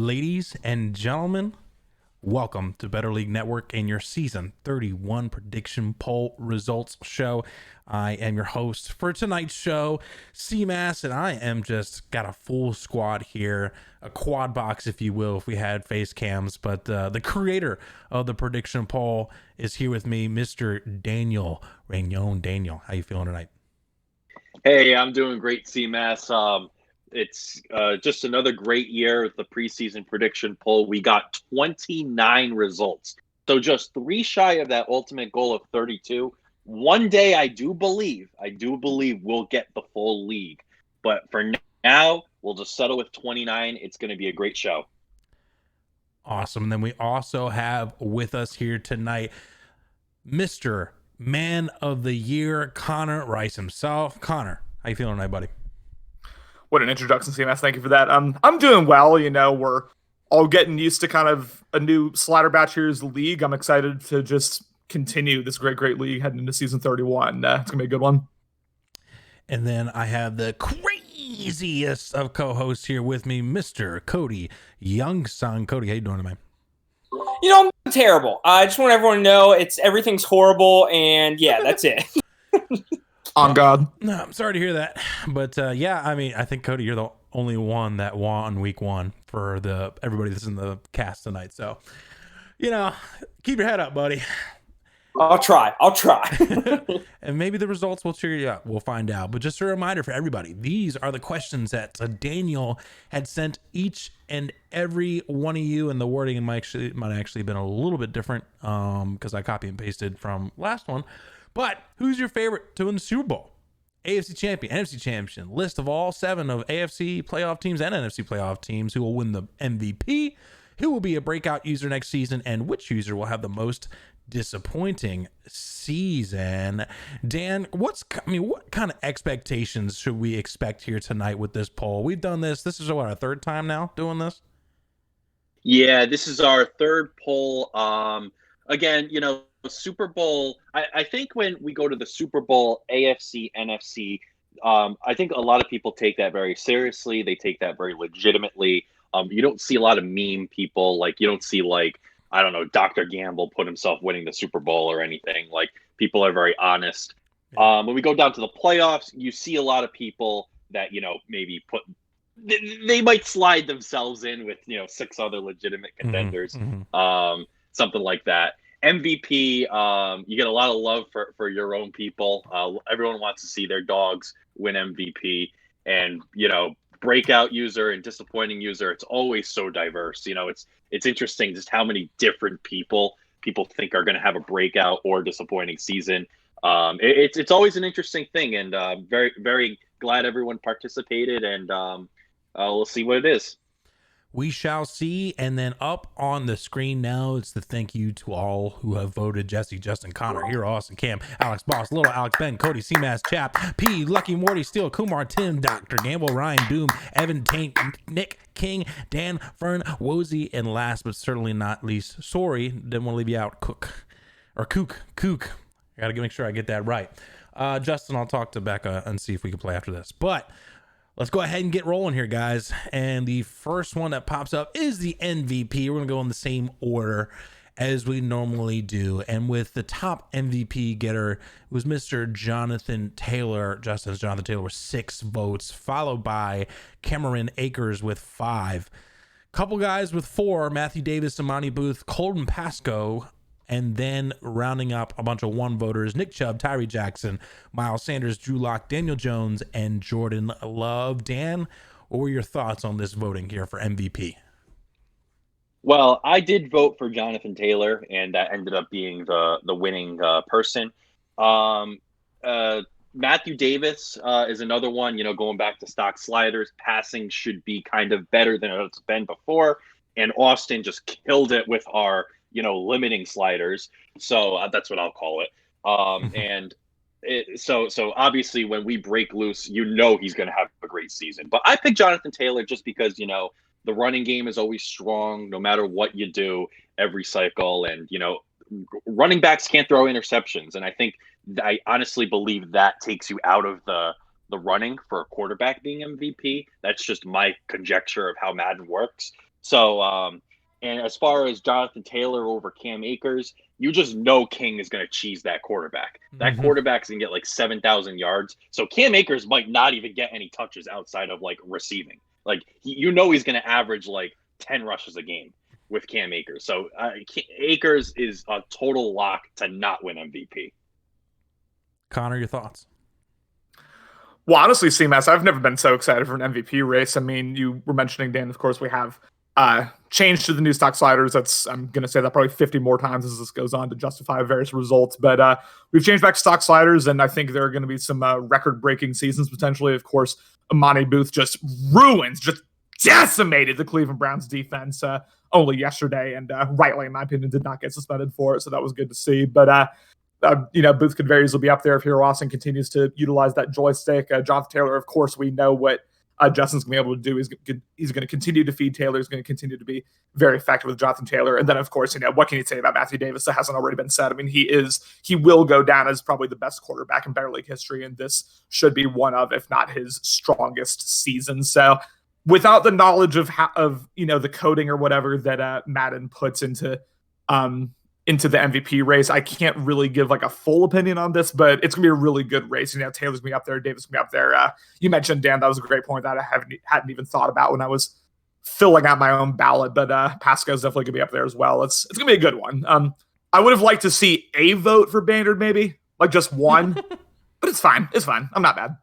Ladies and gentlemen, welcome to Better League Network and your season 31 prediction poll results show. I am your host for tonight's show, CMAS, and I am just got a full squad here, a quad box, if you will, if we had face cams. But the creator of the prediction poll is here with me, Mr. Daniel Ragnon. Daniel, how you feeling tonight? Hey, I'm doing great, CMAS. It's just another great year with the preseason prediction poll. We got 29 results. So just 3 shy of that ultimate goal of 32. One day I do believe we'll get the full league. But for now, we'll just settle with 29. It's going to be a great show. Awesome. And then we also have with us here tonight, Mr. Man of the Year, Connor Rice himself. Connor, how you feeling tonight, buddy? What an introduction, CMS. Thank you for that. I'm doing well. You know, we're all getting used to kind of a new slider batch here's the league. I'm excited to just continue this great league heading into season 31. It's gonna be a good one. And then I have the craziest of co-hosts here with me, Mr. Cody Youngson. Cody, how you doing tonight? You know, I'm terrible. I just want everyone to know everything's horrible, and yeah, that's it. On God. No, I'm sorry to hear that. But yeah, I mean, I think, Cody, you're the only one that won week 1 for everybody that's in the cast tonight. So, you know, keep your head up, buddy. I'll try. And maybe the results will cheer you up. We'll find out. But just a reminder for everybody, these are the questions that Daniel had sent each and every one of you, and the wording might actually been a little bit different because I copy and pasted from last one. But who's your favorite to win the Super Bowl? AFC Champion, NFC Champion, list of all 7 of AFC playoff teams and NFC playoff teams who will win the MVP, who will be a breakout user next season, and which user will have the most disappointing season. Dan, what kind of expectations should we expect here tonight with this poll? We've done this. This is our 3rd time now doing this. Yeah, this is our 3rd poll. Again, you know, Super Bowl, I think when we go to the Super Bowl, AFC, NFC, I think a lot of people take that very seriously. They take that very legitimately. You don't see a lot of meme people. Like, you don't see, like, I don't know, Dr. Gamble put himself winning the Super Bowl or anything. Like, people are very honest. When we go down to the playoffs, you see a lot of people that, you know, maybe they might slide themselves in with, you know, 6 other legitimate contenders, something like that. MVP, you get a lot of love for your own people. Everyone wants to see their dogs win MVP. And, you know, breakout user and disappointing user, it's always so diverse. You know, it's interesting just how many different people think are going to have a breakout or disappointing season. It's always an interesting thing, and very, very glad everyone participated, and we'll see what it is. We shall see. And then up on the screen now, it's the thank you to all who have voted: Jesse, Justin, Connor, Hero, Austin, Cam, Alex, Boss, Little, Alex, Ben, Cody, CMAS, Chap, P, Lucky, Morty, Steele, Kumar, Tim, Dr. Gamble, Ryan, Doom, Evan, Taint, Nick, King, Dan, Fern, Wozy, and last but certainly not least, sorry, didn't want to leave you out, Kook. I gotta make sure I get that right. Justin, I'll talk to Becca and see if we can play after this. But let's go ahead and get rolling here, guys. And the first one that pops up is the MVP. We're going to go in the same order as we normally do. And with the top MVP getter, it was Mr. Jonathan Taylor. Justin's Jonathan Taylor with 6 votes, followed by Cameron Akers with 5. Couple guys with 4, Matthew Davis, Amani Booth, Colton Pasco, and then rounding up a bunch of 1 voters: Nick Chubb, Tyree Jackson, Miles Sanders, Drew Lock, Daniel Jones, and Jordan Love. Dan, what were your thoughts on this voting here for MVP? Well, I did vote for Jonathan Taylor, and that ended up being the winning person. Matthew Davis is another one. You know, going back to stock sliders, passing should be kind of better than it's been before, and Austin just killed it with our, you know, limiting sliders. So that's what I'll call it. So obviously when we break loose, you know, he's going to have a great season. But I picked Jonathan Taylor just because, you know, the running game is always strong, no matter what you do every cycle. And, you know, running backs can't throw interceptions. And I honestly believe that takes you out of the running for a quarterback being MVP. That's just my conjecture of how Madden works. So, and as far as Jonathan Taylor over Cam Akers, you just know King is going to cheese that quarterback. That quarterback's going to get like 7,000 yards. So Cam Akers might not even get any touches outside of like receiving. Like he's going to average like 10 rushes a game with Cam Akers. So Akers is a total lock to not win MVP. Connor, your thoughts? Well, honestly, CMS, I've never been so excited for an MVP race. I mean, you were mentioning, Dan, of course, we have changed to the new stock sliders. I'm going to say that probably 50 more times as this goes on to justify various results. But we've changed back to stock sliders, and I think there are going to be some record-breaking seasons potentially. Of course, Amani Booth just decimated the Cleveland Browns defense only yesterday, and rightly, in my opinion, did not get suspended for it, so that was good to see. But Booth could very easily be up there if Hero Austin continues to utilize that joystick. Jonathan Taylor, of course, we know what Justin's going to be able to do. He's going to continue to feed Taylor. He's going to continue to be very effective with Jonathan Taylor. And then, of course, what can you say about Matthew Davis that hasn't already been said? I mean, he will go down as probably the best quarterback in Bear League history, and this should be one of, if not his strongest seasons. So without the knowledge of the coding or whatever that Madden puts into the MVP race, I can't really give like a full opinion on this, but it's gonna be a really good race. Taylor's gonna be up there, Davis gonna be up there. You mentioned, Dan, that was a great point that I hadn't even thought about when I was filling out my own ballot, but Pasco's definitely gonna be up there as well. It's gonna be a good one. I would have liked to see a vote for Bandard, maybe like just one, but it's fine. I'm not bad.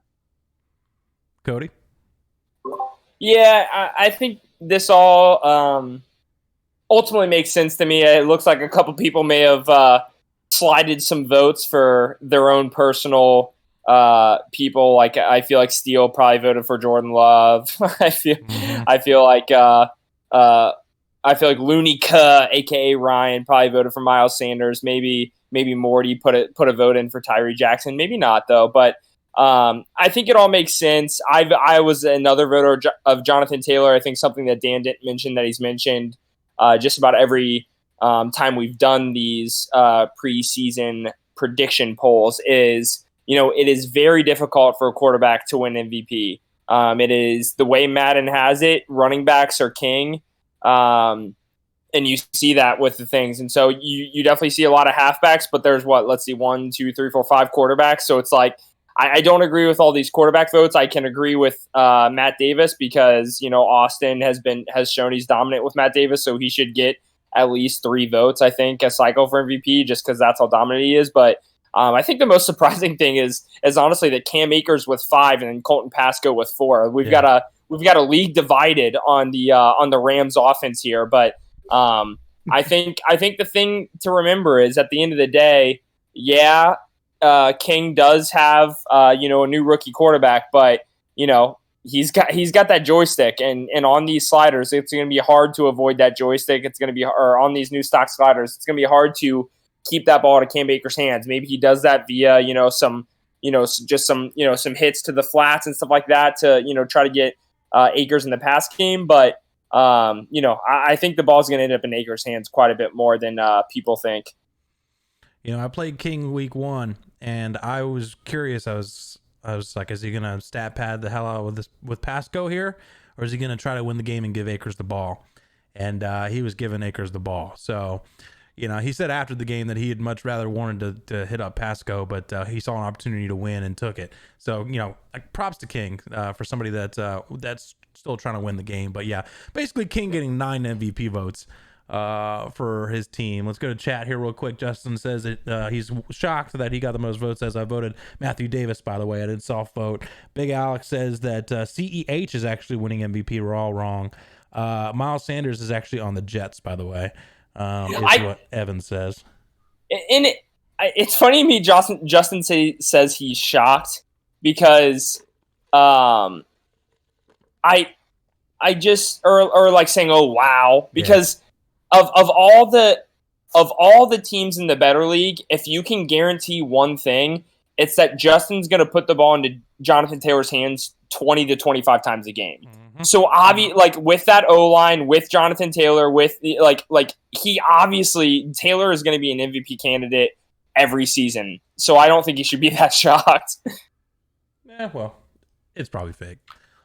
Cody? Yeah, I think this all ultimately makes sense to me. It looks like a couple people may have slided some votes for their own personal people. Like I feel like Steele probably voted for Jordan Love. I feel like Looney Cuh, aka Ryan, probably voted for Miles Sanders. Maybe Morty put a vote in for Tyree Jackson. Maybe not though, but I think it all makes sense. I was another voter of Jonathan Taylor. I think something that Dan didn't mention that he's mentioned just about every time we've done these preseason prediction polls is, it is very difficult for a quarterback to win MVP. It is the way Madden has it. Running backs are king. And you see that with the things. And so you definitely see a lot of halfbacks, but there's 1, 2, 3, 4, 5 quarterbacks. So it's like, I don't agree with all these quarterback votes. I can agree with Matt Davis because, Austin has shown he's dominant with Matt Davis, so he should get at least 3 votes, I think, a cycle for MVP just because that's how dominant he is. But I think the most surprising thing is honestly that Cam Akers with 5 and then Colton Pasco with 4. We've got a league divided on the Rams offense here. But I think the thing to remember is at the end of the day, King does have a new rookie quarterback, but he's got that joystick, and on these sliders it's going to be hard to avoid that joystick. It's going to be, or on these new stock sliders, it's going to be hard to keep that ball to Cam Akers' hands. Maybe he does that via some hits to the flats and stuff like that to try to get Akers in the pass game. But I think the ball's going to end up in Akers' hands quite a bit more than people think. I played King week 1, and I was curious. I was like, is he gonna stat pad the hell out with Pasco here, or is he gonna try to win the game and give Akers the ball? And he was giving Akers the ball. So, he said after the game that he had much rather wanted to hit up Pasco, but he saw an opportunity to win and took it. So, props to King for somebody that's still trying to win the game. But yeah, basically King getting 9 MVP votes for his team. Let's go to chat here real quick. Justin says that he's shocked that he got the most votes, as I voted Matthew Davis, by the way. I did soft vote. Big Alex says that CEH is actually winning MVP. We're all wrong. Miles Sanders is actually on the Jets, by the way, is what Evan says. And it's funny to me, Justin says he's shocked because I just, or like saying, oh, wow, because of all the teams in the Better League, if you can guarantee one thing, it's that Justin's going to put the ball into Jonathan Taylor's hands 20 to 25 times a game. Mm-hmm. So with that O-line, with Jonathan Taylor, with he obviously, Taylor is going to be an MVP candidate every season. So I don't think he should be that shocked. Well, it's probably fake.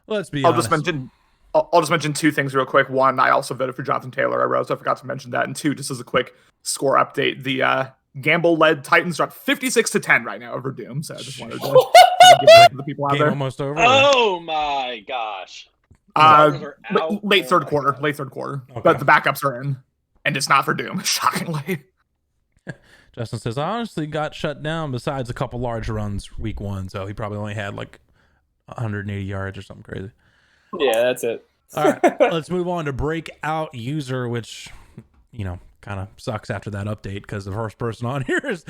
Let's be honest. I'll just mention two things real quick. One, I also voted for Jonathan Taylor. I realized I forgot to mention that. And two, just as a quick score update, the Gamble-led Titans are up 56-10 right now over Doom. So I just wanted to give that to the people out Game there. almost over. Oh my gosh. Starters are out. Late third my quarter. God. Late third quarter. Okay. But the backups are in. And it's not for Doom, shockingly. Justin says, I honestly got shut down besides a couple large runs week 1. So he probably only had like 180 yards or something crazy. Yeah, that's it. All right, let's move on to Breakout User, which, you know, kind of sucks after that update because the first person on here is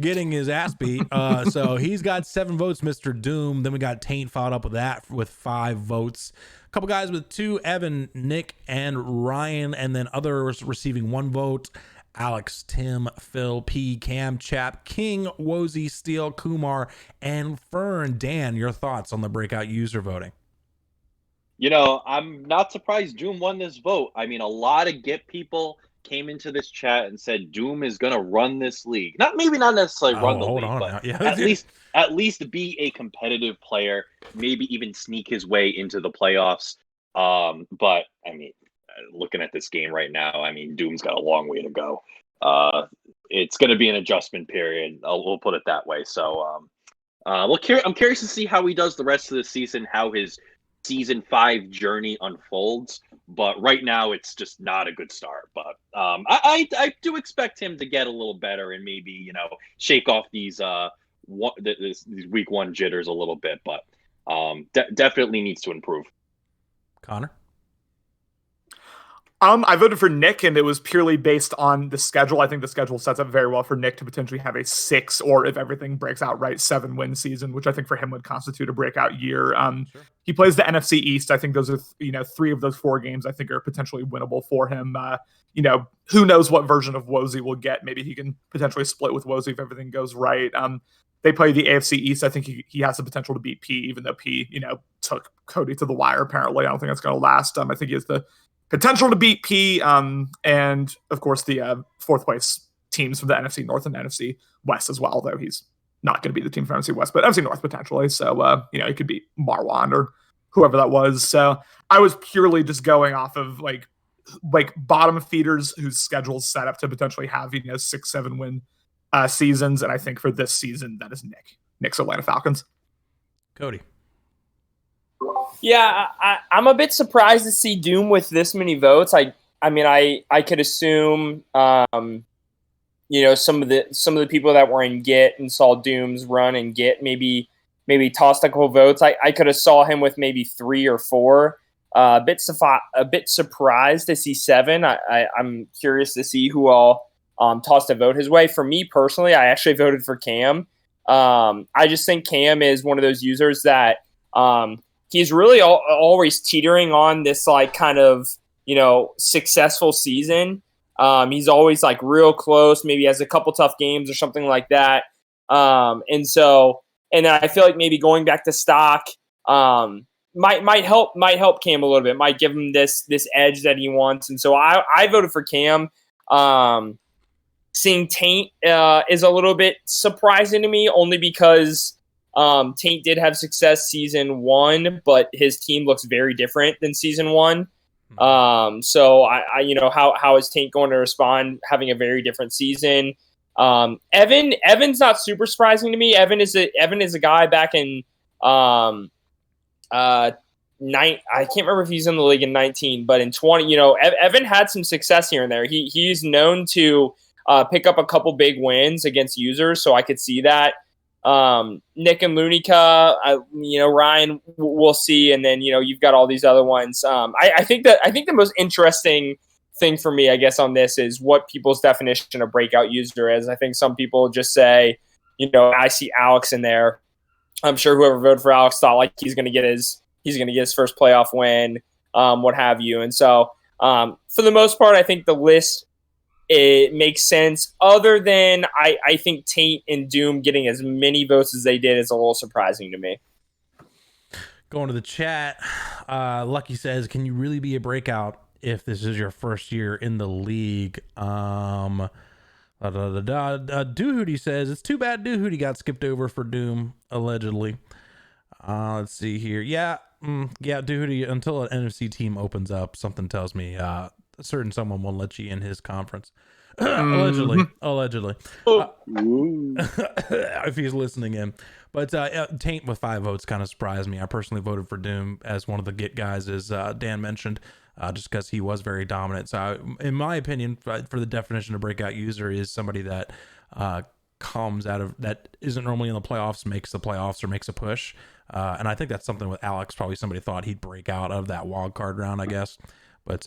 getting his ass beat. So he's got 7 votes, Mr. Doom. Then we got Taint followed up with that with 5 votes. A couple guys with 2, Evan, Nick, and Ryan, and then others receiving 1 vote. Alex, Tim, Phil, P, Cam, Chap, King, Wozy, Steele, Kumar, and Fern. Dan, your thoughts on the Breakout User voting? You know, I'm not surprised Doom won this vote. I mean, a lot of Git people came into this chat and said Doom is going to run this league. Not necessarily run the league, but at least be a competitive player, maybe even sneak his way into the playoffs. But I mean, looking at this game right now, I mean, Doom's got a long way to go. It's going to be an adjustment period. We'll put it that way. So, I'm curious to see how he does the rest of the season, how his season 5 journey unfolds. But right now, it's just not a good start. But I do expect him to get a little better and maybe, you know, shake off these week 1 jitters a little bit. But definitely needs to improve. Connor? I voted for Nick, and it was purely based on the schedule. I think the schedule sets up very well for Nick to potentially have a 6, or if everything breaks out right, 7-win season, which I think for him would constitute a breakout year. Sure. He plays the NFC East. I think those are, 3 of those 4 games I think are potentially winnable for him. Who knows what version of Wozy we'll get. Maybe he can potentially split with Wozy if everything goes right. They play the AFC East. I think he has the potential to beat P, even though P, took Cody to the wire, apparently. I don't think that's going to last. I think he has the potential to beat P, and of course the 4th place teams from the NFC North and NFC West as well, though he's not going to be the team from NFC West, but NFC North potentially. So, he could beat Marwan or whoever that was. So I was purely just going off of like bottom feeders whose schedule's set up to potentially have, 6-7 win seasons. And I think for this season, that is Nick's Atlanta Falcons. Cody. Yeah, I'm a bit surprised to see Doom with this many votes. I could assume, some of the people that were in Git and saw Doom's run in Git maybe tossed a couple votes. I could have saw him with maybe 3 or 4. A bit surprised to see 7. I'm curious to see who all tossed a vote his way. For me personally, I actually voted for Cam. I just think Cam is one of those users that he's really always teetering on this like kind of, successful season. He's always like real close, maybe has a couple tough games or something like that. And then I feel like maybe going back to stock might help Cam a little bit, might give him this edge that he wants. And so I voted for Cam. Seeing Taint is a little bit surprising to me, only because Taint did have success season 1, but his team looks very different than season 1. So how is Taint going to respond having a very different season? Evan's not super surprising to me. Evan is a guy back in I can't remember if he's in the league in 19, but in 20, Evan had some success here and there. He's known to pick up a couple big wins against users, so I could see that. Nick and Lunica, Ryan, we'll see, and then you've got all these other ones. I think the most interesting thing for me, I guess, on this is what people's definition of breakout user is. I think some people just say, I see Alex in there. I'm sure whoever voted for Alex thought like he's going to get his first playoff win, what have you. And so, for the most part, I think the list, it makes sense. Other than I think Taint and Doom getting as many votes as they did is a little surprising to me. Going to the chat, Lucky says, "Can you really be a breakout if this is your first year in the league?" Doohooty says, "It's too bad Doohooty got skipped over for Doom, allegedly." Let's see here. Yeah, Yeah, dude, until an NFC team opens up, something tells me a certain someone won't let you in his conference. Allegedly. Ooh. If he's listening in. But Taint with 5 votes kind of surprised me. I personally voted for Doom as one of the get guys, as Dan mentioned, just because he was very dominant. So in my opinion, for the definition of breakout user is somebody that comes out of, that isn't normally in the playoffs, makes the playoffs or makes a push. And I think that's something with Alex. Probably somebody thought he'd break out of that wild card round, I guess. But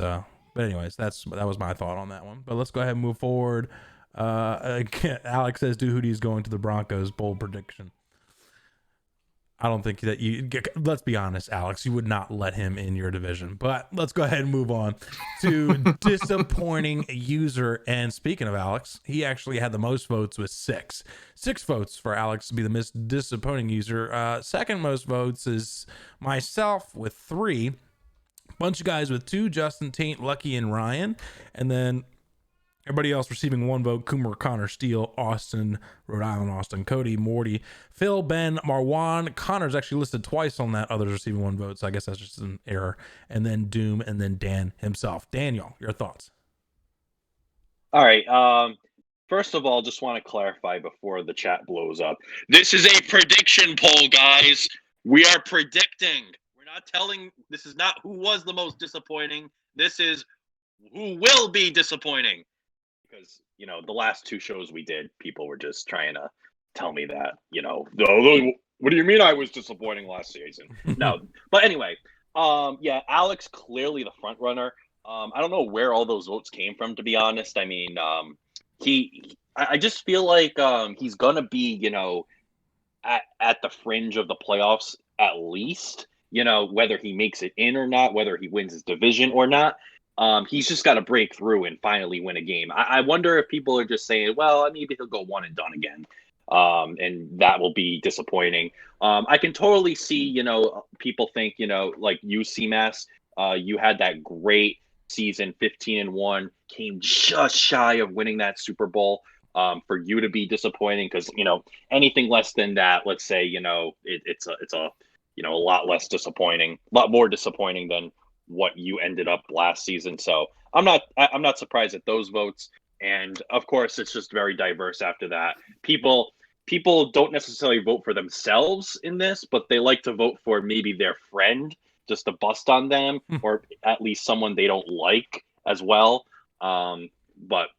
anyways, that was my thought on that one. But let's go ahead and move forward. Alex says Doohooty's going to the Broncos. Bold prediction. I don't think that let's be honest, Alex, you would not let him in your division. But let's go ahead and move on to disappointing user. And speaking of Alex, he actually had the most votes with 6 votes for Alex to be the most disappointing user. Second most votes is myself with 3. Bunch of guys with 2, Justin, Taint, Lucky, and Ryan. And then everybody else receiving 1 vote: Coomer, Connor, Steele, Austin, Rhode Island, Austin, Cody, Morty, Phil, Ben, Marwan. Connor's actually listed twice on that. Others receiving 1 vote, so I guess that's just an error. And then Doom, and then Dan himself. Daniel, your thoughts? All right. First of all, just want to clarify before the chat blows up. This is a prediction poll, guys. We are predicting. We're not telling. This is not who was the most disappointing. This is who will be disappointing. Because, the last 2 shows we did, people were just trying to tell me that, what do you mean I was disappointing last season? No. But anyway, yeah, Alex clearly the front runner. I don't know where all those votes came from, to be honest. I mean, I just feel like he's going to be, at the fringe of the playoffs at least, whether he makes it in or not, whether he wins his division or not. He's just got to break through and finally win a game. I wonder if people are just saying, well, maybe he'll go one and done again. And that will be disappointing. I can totally see, people think, like you, CMAS, you had that great season, 15-1, came just shy of winning that Super Bowl. For you to be disappointing, because, anything less than that, let's say, it's a lot less disappointing, a lot more disappointing than what you ended up last season. So I'm not surprised at those votes. And of course, it's just very diverse after that. People don't necessarily vote for themselves in this, but they like to vote for maybe their friend just to bust on them, or at least someone they don't like as well. But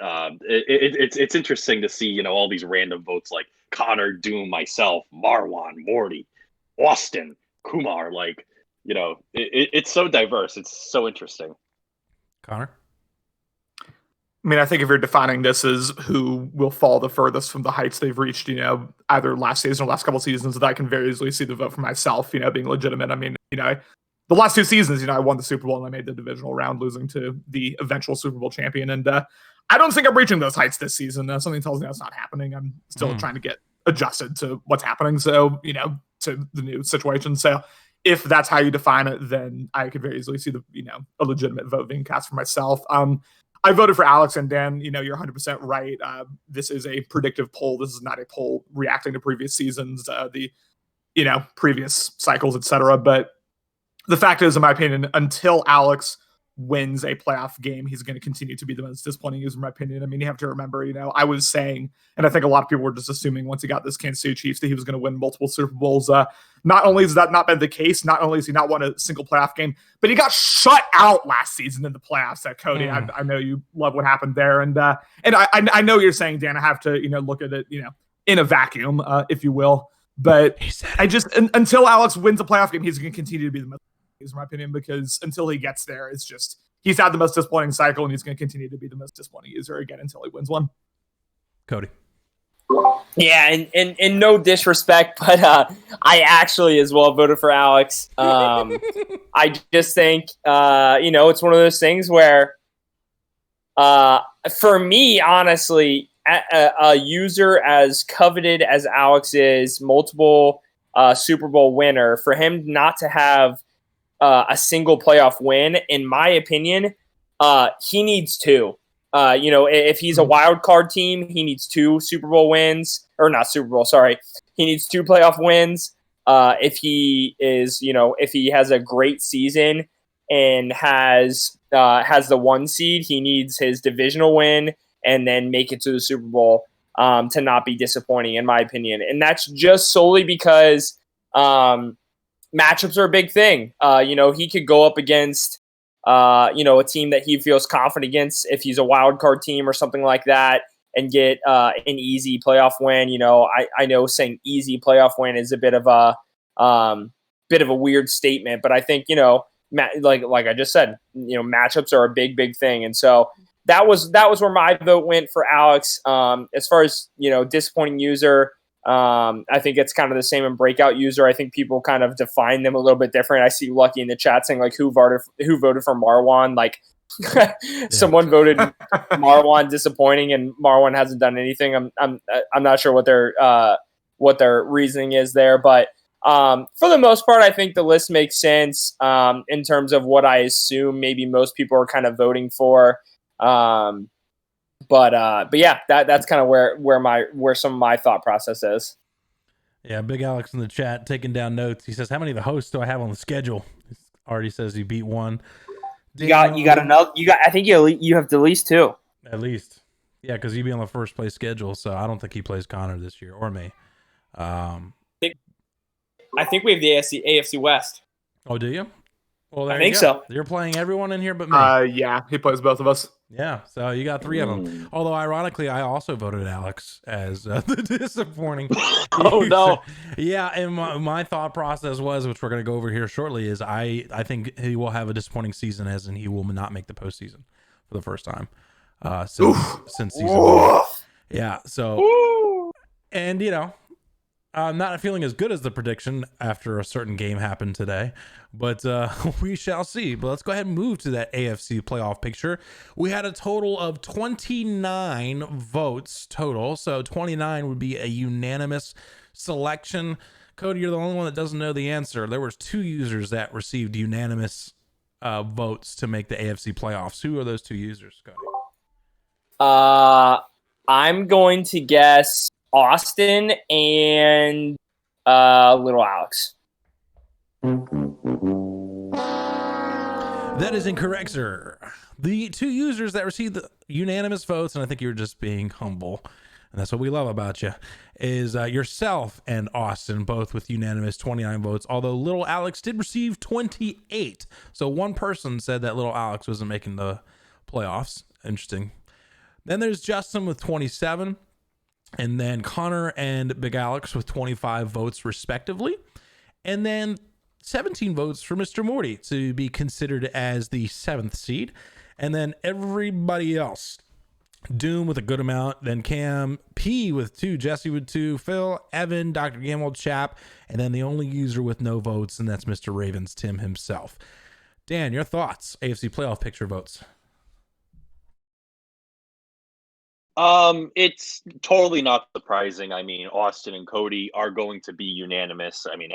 it's interesting to see, all these random votes like Connor, Doom, myself, Marwan, Morty, Austin, Kumar, like, it's so diverse. It's so interesting. Connor? I mean, I think if you're defining this as who will fall the furthest from the heights they've reached, either last season or last couple seasons, that I can very easily see the vote for myself, being legitimate. I mean, the last 2 seasons, I won the Super Bowl and I made the divisional round, losing to the eventual Super Bowl champion. And I don't think I'm reaching those heights this season. Something tells me that's not happening. I'm still trying to get adjusted to what's happening. So, to the new situation. So if that's how you define it, then I could very easily see a legitimate vote being cast for myself. I voted for Alex, and Dan, you're 100% right. This is a predictive poll. This is not a poll reacting to previous seasons, previous cycles, etc. But the fact is, in my opinion, until Alex wins a playoff game, he's going to continue to be the most disappointing user, in my opinion. I mean, you have to remember, I was saying, and I think a lot of people were just assuming once he got this Kansas City Chiefs that he was going to win multiple Super Bowls. Not only has that not been the case, not only has he not won a single playoff game, but he got shut out last season in the playoffs at Cody. I know you love what happened there. And I know you're saying, Dan, I have to, look at it, in a vacuum, if you will. But until Alex wins a playoff game, he's going to continue to be the most, in my opinion, because until he gets there, it's just he's had the most disappointing cycle, and he's going to continue to be the most disappointing user again until he wins one. Cody. Yeah, and no disrespect, but I actually as well voted for Alex. I just think it's one of those things where for me, honestly, a user as coveted as Alex is, multiple Super Bowl winner, for him not to have a single playoff win, in my opinion, he needs 2. If he's a wild card team, he needs 2 Super Bowl wins, or not Super Bowl, sorry. He needs 2 playoff wins. if he is, if he has a great season and has the 1 seed, he needs his divisional win and then make it to the Super Bowl to not be disappointing, in my opinion. And that's just solely because matchups are a big thing. He could go up against, a team that he feels confident against if he's a wild card team or something like that and get an easy playoff win. I know saying easy playoff win is a bit of a weird statement, but I think, like I just said, matchups are a big thing. And so that was where my vote went for Alex. As far as, disappointing user, I think it's kind of the same in Breakout User. I think people kind of define them a little bit different. I see Lucky in the chat saying like who voted for Marwan. Like someone voted Marwan disappointing, and Marwan hasn't done anything. I'm not sure what their reasoning is there, but for the most part, I think the list makes sense in terms of what I assume maybe most people are kind of voting for. But yeah, that's kind of where some of my thought process is. Yeah, Big Alex in the chat taking down notes. He says, "How many of the hosts do I have on the schedule?" He already says he beat one. You got another. I think you have at least 2. At least, yeah, because he'd be on the first place schedule. So I don't think he plays Connor this year or me. I think we have the AFC West. Oh, do you? Well, there I think you go. so. You're playing everyone in here but me. Yeah, he plays both of us. Yeah, so you got 3 of them. Although, ironically, I also voted Alex as the disappointing. Oh, no. Yeah, and my thought process was, which we're going to go over here shortly, is I think he will have a disappointing season, as in he will not make the postseason for the first time since season 1. Yeah, so, and, I'm not feeling as good as the prediction after a certain game happened today, but we shall see. But let's go ahead and move to that AFC playoff picture. We had a total of 29 votes total, so 29 would be a unanimous selection. Cody, you're the only one that doesn't know the answer. There was 2 users that received unanimous votes to make the AFC playoffs. Who are those 2 users, Cody? I'm going to guess Austin and Little Alex. That is incorrect, sir. The 2 users that received the unanimous votes, and I think you're just being humble, and that's what we love about you, is yourself and Austin, both with unanimous 29 votes, although Little Alex did receive 28. So one person said that Little Alex wasn't making the playoffs. Interesting. Then there's Justin with 27. And then Connor and Big Alex with 25 votes respectively. And then 17 votes for Mr. Morty to be considered as the 7th seed. And then everybody else. Doom with a good amount. Then Cam, P with 2, Jesse with 2, Phil, Evan, Dr. Gamble, Chap. And then the only user with no votes, and that's Mr. Ravens, Tim himself. Dan, your thoughts? AFC playoff picture votes. It's totally not surprising. I mean, Austin and Cody are going to be unanimous. I mean,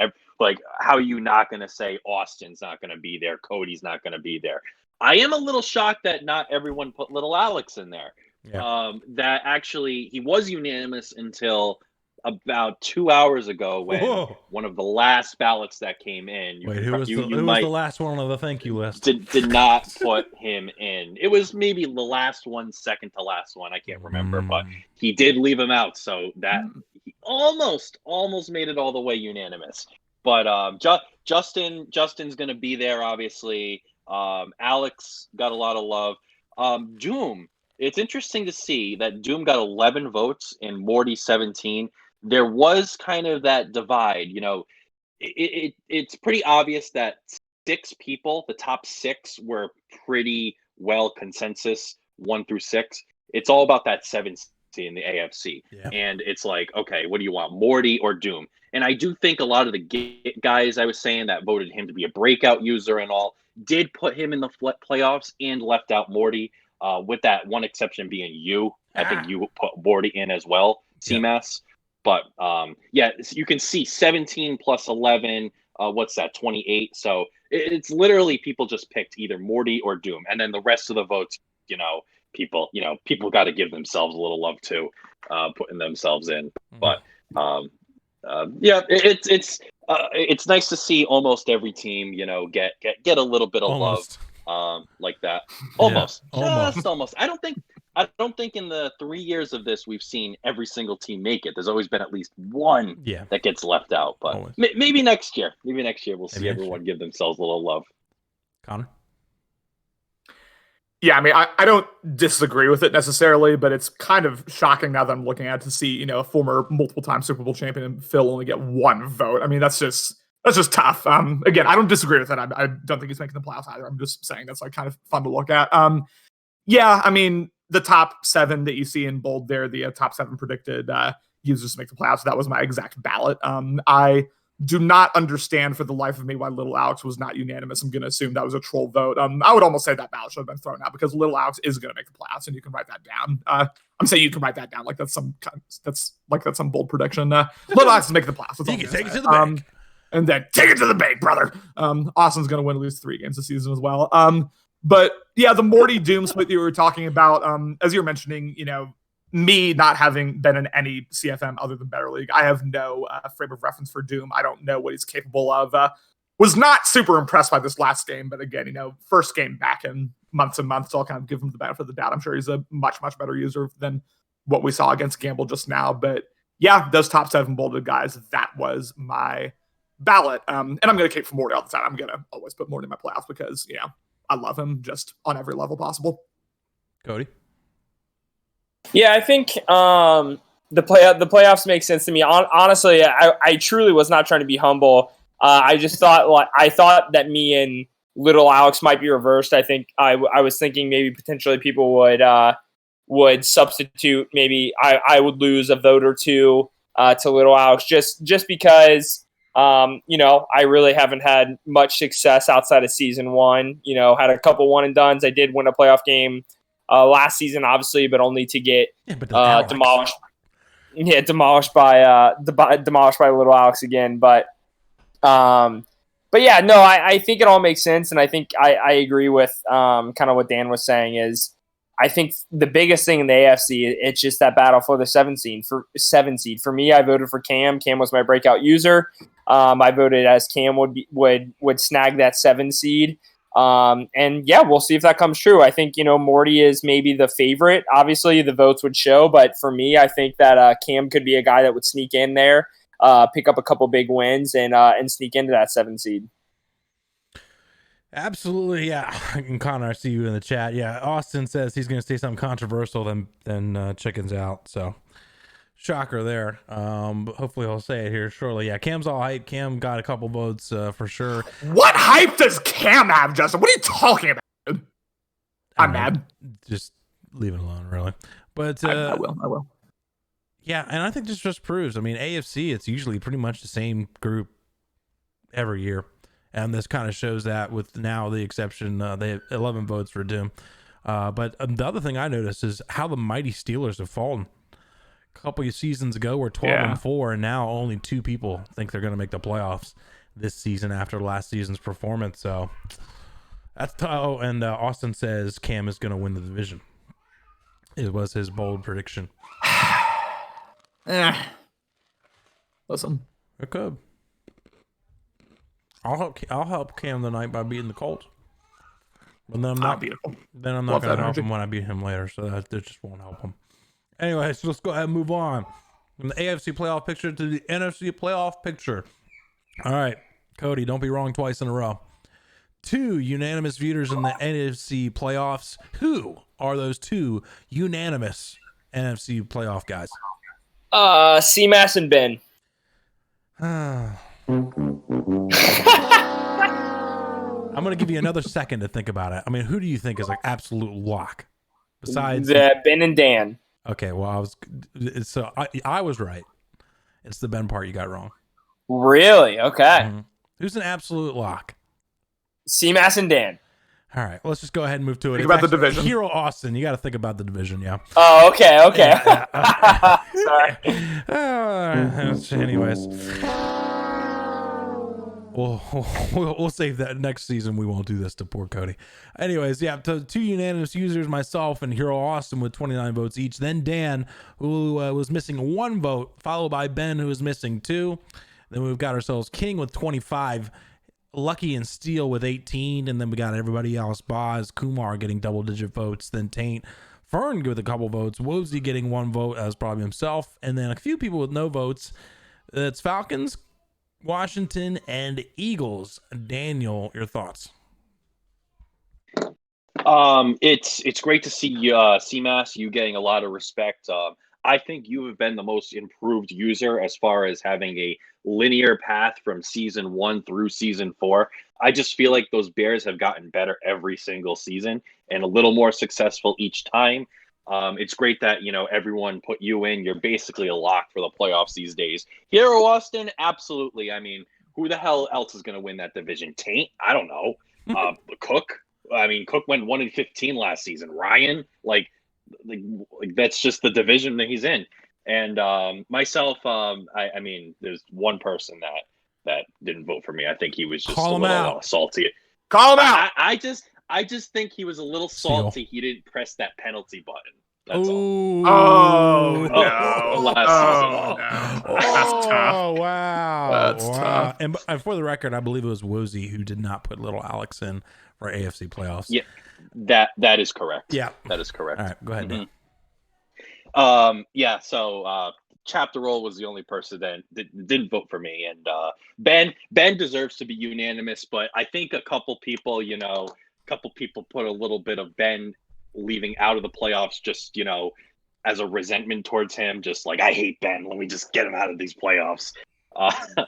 how are you not going to say Austin's not going to be there, Cody's not going to be there? I am a little shocked that not everyone put Little Alex in there. Yeah. That actually he was unanimous until about 2 hours ago when one of the last ballots that came in. Who was the last one on the thank you list? Did not put him in. It was maybe the last one, second to last one. I can't remember, but he did leave him out. So that he almost made it all the way unanimous. But Justin's going to be there, obviously. Alex got a lot of love. Doom. It's interesting to see that Doom got 11 votes and Morty 17. There was kind of that divide, it's pretty obvious that 6 people, the top 6 were pretty well consensus 1 through 6. It's all about that 7th seed in the AFC. Yeah. And it's like, okay, what do you want, Morty or Doom? And I do think a lot of the guys I was saying that voted him to be a breakout user and all did put him in the playoffs and left out Morty, with that one exception being you. I think you put Morty in as well, CMAS. Yeah. But, you can see 17 plus 11, what's that, 28? So it's literally people just picked either Morty or Doom. And then the rest of the votes, people got to give themselves a little love too, putting themselves in. But, it's it's nice to see almost every team, get a little bit of Almost. love, like that. Almost, almost. just almost. I don't think in the 3 years of this we've seen every single team make it. There's always been at least one that gets left out. But maybe next year. Maybe next year we'll see everyone give themselves a little love. Connor? Yeah, I mean, I don't disagree with it necessarily, but it's kind of shocking now that I'm looking at it to see, a former multiple-time Super Bowl champion Phil only get one vote. I mean, that's just tough. Again, I don't disagree with it. I don't think he's making the playoffs either. I'm just saying that's like kind of fun to look at. Yeah, I mean, the top 7 that you see in bold there, the top 7 predicted users to make the playoffs. That was my exact ballot. I do not understand for the life of me why Little Alex was not unanimous. I'm going to assume that was a troll vote. I would almost say that ballot should have been thrown out because Little Alex is going to make the playoffs, and you can write that down. I'm saying you can write that down like that's some bold prediction. Little Alex is making the playoffs. You can take it to the bank. And then take it to the bank, brother. Austin's going to win at least 3 games this season as well. But yeah, the Morty Doom split that you were talking about, as you were mentioning, me not having been in any CFM other than Better League, I have no frame of reference for Doom. I don't know what he's capable of. Was not super impressed by this last game, but again, first game back in months and months, so I'll kind of give him the benefit of the doubt. I'm sure he's a much, much better user than what we saw against Gamble just now. But yeah, those top 7 bolded guys, that was my ballot. And I'm going to keep for Morty all the time. I'm going to always put Morty in my playoffs because, I love him just on every level possible. Cody? Yeah, I think the playoffs make sense to me. Honestly, I truly was not trying to be humble. I just thought that me and Little Alex might be reversed. I think I was thinking maybe potentially people would substitute. Maybe I would lose a vote or two to Little Alex just because I really haven't had much success outside of season 1. Had a couple one and dones. I did win a playoff game last season, obviously, but only to get demolished. Yeah, demolished by Little Alex again. But yeah, no, I think it all makes sense, and I think I agree with kind of what Dan was saying. Is I think the biggest thing in the AFC, it's just that battle for the 7 seed. For me, I voted for Cam. Cam was my breakout user. I voted as Cam would snag that 7 seed. And yeah, we'll see if that comes true. I think, Morty is maybe the favorite. Obviously the votes would show, but for me, I think that, Cam could be a guy that would sneak in there, pick up a couple big wins and sneak into that 7 seed. Absolutely. Yeah. Connor, I see you in the chat. Yeah. Austin says he's going to say something controversial then chickens out. So shocker there. But hopefully he'll say it here shortly. Yeah. Cam's all hype. Cam got a couple votes for sure. What hype does Cam have, Justin? What are you talking about, dude? I'm mad. Just leave it alone, really. But I will. Yeah. And I think this just proves, AFC, it's usually pretty much the same group every year. And this kind of shows that with now the exception, they have 11 votes for Doom. But the other thing I noticed is how the mighty Steelers have fallen. A couple of seasons ago, we're 12-4, and now only 2 people think they're going to make the playoffs this season after last season's performance. So that's and Austin says Cam is going to win the division. It was his bold prediction. Listen, it could. I'll help Cam tonight by beating the Colts. But then I'm not going to help him when I beat him later, so that just won't help him. Anyway, so let's go ahead and move on from the AFC playoff picture to the NFC playoff picture. All right, Cody, don't be wrong twice in a row. 2 unanimous voters in the NFC playoffs. Who are those 2 unanimous NFC playoff guys? C-Mass and Ben. I'm going to give you another second to think about it. Who do you think is like absolute lock? Besides Ben and Dan. Okay, well, I was right. It's the Ben part you got wrong. Really? Okay. Mm-hmm. Who's an absolute lock? C-Mass and Dan. All right, let's just go ahead and move to it. Think about the division. Hero Austin, you got to think about the division, yeah. Oh, okay. Yeah. Sorry. Anyways. We'll save that next season. We won't do this to poor Cody. Anyways, yeah, 2 unanimous users, myself and Hero Austin with 29 votes each. Then Dan, who was missing 1 vote, followed by Ben, who was missing 2. Then we've got ourselves King with 25, Lucky and Steele with 18, and then we got everybody else, Boz, Kumar getting double-digit votes, then Taint, Fern with a couple votes, Woozy getting 1 vote as probably himself, and then a few people with no votes. It's Falcons, Washington, and Eagles. Daniel, your thoughts? It's great to see CMAS, you getting a lot of respect. I think you have been the most improved user as far as having a linear path from season 1 through season 4. I just feel like those Bears have gotten better every single season and a little more successful each time. It's great that, everyone put you in. You're basically a lock for the playoffs these days. Here, Austin, absolutely. I mean, who the hell else is going to win that division? Taint? I don't know. Cook? I mean, Cook went 1-15 last season. Ryan? Like that's just the division that he's in. And myself, I mean, there's one person that didn't vote for me. I think he was just Call a him little out. salty. Call him out. I just think he was a little salty. He didn't press that penalty button. That's all. Oh, no. Last season. no. That's tough. Oh, wow. That's tough. And for the record, I believe it was Woozy who did not put little Alex in for AFC playoffs. Yeah, that is correct. Yeah. That is correct. All right, go ahead, Dan. Yeah, so Chapter Roll was the only person that didn't vote for me. And Ben deserves to be unanimous, but I think a couple people put a little bit of Ben leaving out of the playoffs just, as a resentment towards him, just like, I hate Ben, let me just get him out of these playoffs.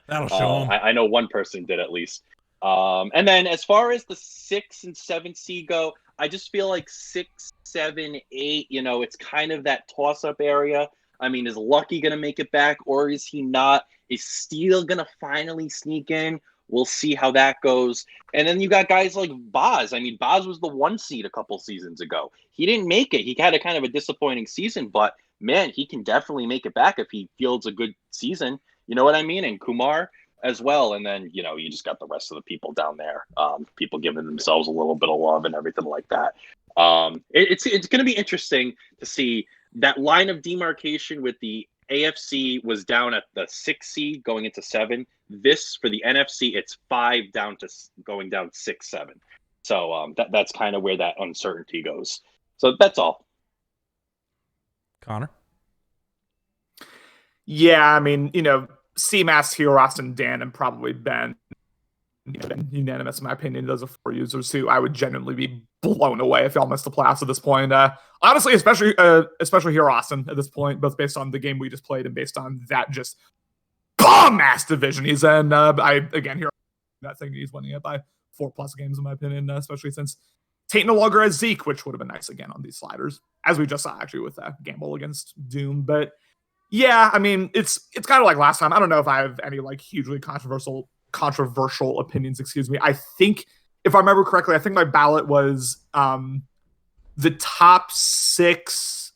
That'll show him. I know one person did at least. And then as far as the 6 and 7 seed go, I just feel like 6, 7, 8, it's kind of that toss-up area. I mean, is Lucky going to make it back or is he not? Is Steele going to finally sneak in? We'll see how that goes. And then you got guys like Boz. I mean, Boz was the 1 seed a couple seasons ago. He didn't make it. He had a kind of a disappointing season, but man, he can definitely make it back if he fields a good season. You know what I mean? And Kumar as well. And then, you just got the rest of the people down there, people giving themselves a little bit of love and everything like that. It's going to be interesting to see that line of demarcation with the AFC was down at the 6 seed going into 7. This for the NFC, it's 5 down to going down 6, 7. So that's kind of where that uncertainty goes. So that's all. Connor? Yeah, I mean, CMAS, Hero, Austin, Dan, and probably Ben. Unanimous, in my opinion. Those are 4 users who I would genuinely be blown away if y'all missed the playoffs at this point. Honestly, especially Hero Austin at this point, both based on the game we just played and based on that just bomb-ass division he's in. Hero, that thing he's winning it by 4+ games, in my opinion, especially since Tate no longer has Zeke, which would have been nice again on these sliders, as we just saw actually with that gamble against Doom. But yeah, I mean, it's kind of like last time. I don't know if I have any like hugely controversial opinions, I think, if I remember correctly, I think my ballot was the top 6.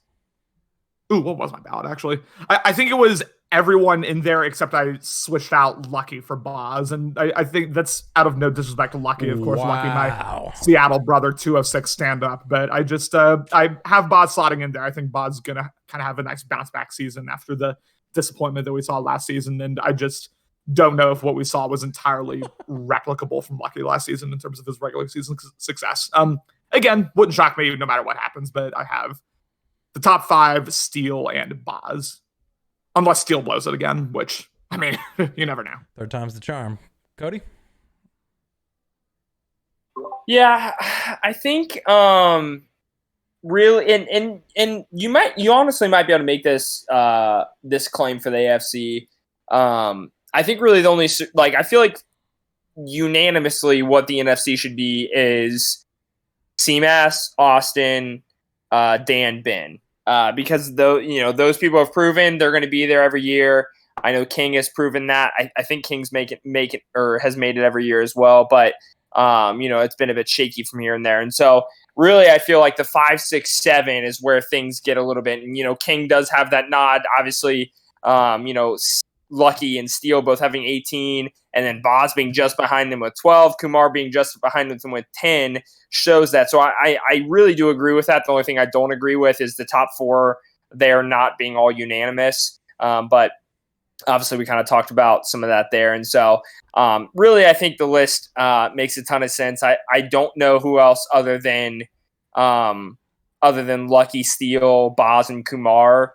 Ooh, what was my ballot, actually? I think it was everyone in there except I switched out Lucky for Boz. And I think that's out of no disrespect to Lucky, of course. Wow. Lucky, my Seattle brother, 206 stand-up. But I just, I have Boz slotting in there. I think Boz is going to kind of have a nice bounce-back season after the disappointment that we saw last season. And I just don't know if what we saw was entirely replicable from Lucky last season in terms of his regular season success. Again, wouldn't shock me no matter what happens, but I have the top 5, Steele and Boz. Unless Steele blows it again, which, I mean, you never know. Third time's the charm. Cody? Yeah, I think really, and you honestly might be able to make this this claim for the AFC. I think really the only, I feel like unanimously what the NFC should be is CMAS, Austin, Dan, Ben. Because those people have proven they're going to be there every year. I know King has proven that. I think King's make it or has made it every year as well. But it's been a bit shaky from here and there. And so really, I feel like the 5, 6, 7 is where things get a little bit. And King does have that nod. Obviously, Lucky and Steele both having 18, and then Boz being just behind them with 12, Kumar being just behind them with 10 shows that. So I really do agree with that. The only thing I don't agree with is the top 4 there not being all unanimous. But Obviously, we kind of talked about some of that there. And so really, I think the list makes a ton of sense. I don't know who else other than Lucky, Steele, Boz, and Kumar,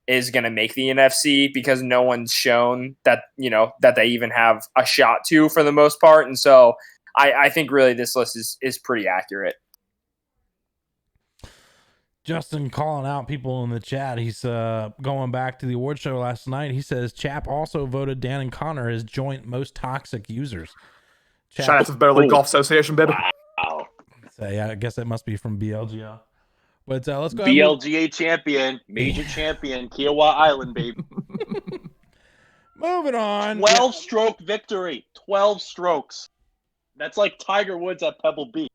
is going to make the NFC, because no one's shown that, that they even have a shot to, for the most part. And so I think really this list is pretty accurate. Justin calling out people in the chat. He's going back to the award show last night. He says Chap also voted Dan and Connor as joint most toxic users. Chap, shout out to the Better League Golf Association, baby. Wow. So yeah, I guess that must be from BLGL. But let's go. BLGA champion, major champion, Kiowa Island, baby. Moving on. 12-stroke victory. 12 strokes. That's like Tiger Woods at Pebble Beach.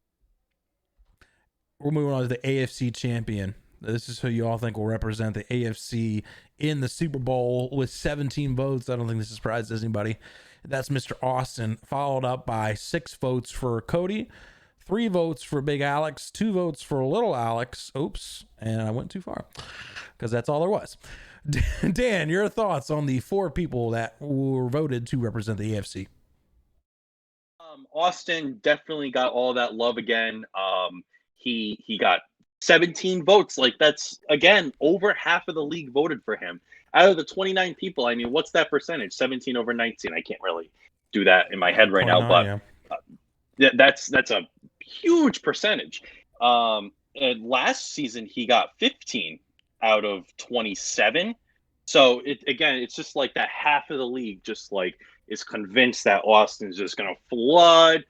We're moving on to the AFC Champion. This is who you all think will represent the AFC in the Super Bowl with 17 votes. I don't think this surprises anybody. That's Mr. Austin, followed up by 6 votes for Cody, 3 votes for Big Alex, 2 votes for Little Alex. Oops, and I went too far because that's all there was. Dan, your thoughts on the 4 people that were voted to represent the AFC? Austin definitely got all that love again. He got 17 votes. Like, that's, again, over half of the league voted for him. Out of the 29 people, I mean, what's that percentage? 17 over 19. I can't really do that in my head right now, but that's a huge percentage. And last season, he got 15 out of 27. So, it's just like that half of the league just, like, is convinced that Austin's just going to flood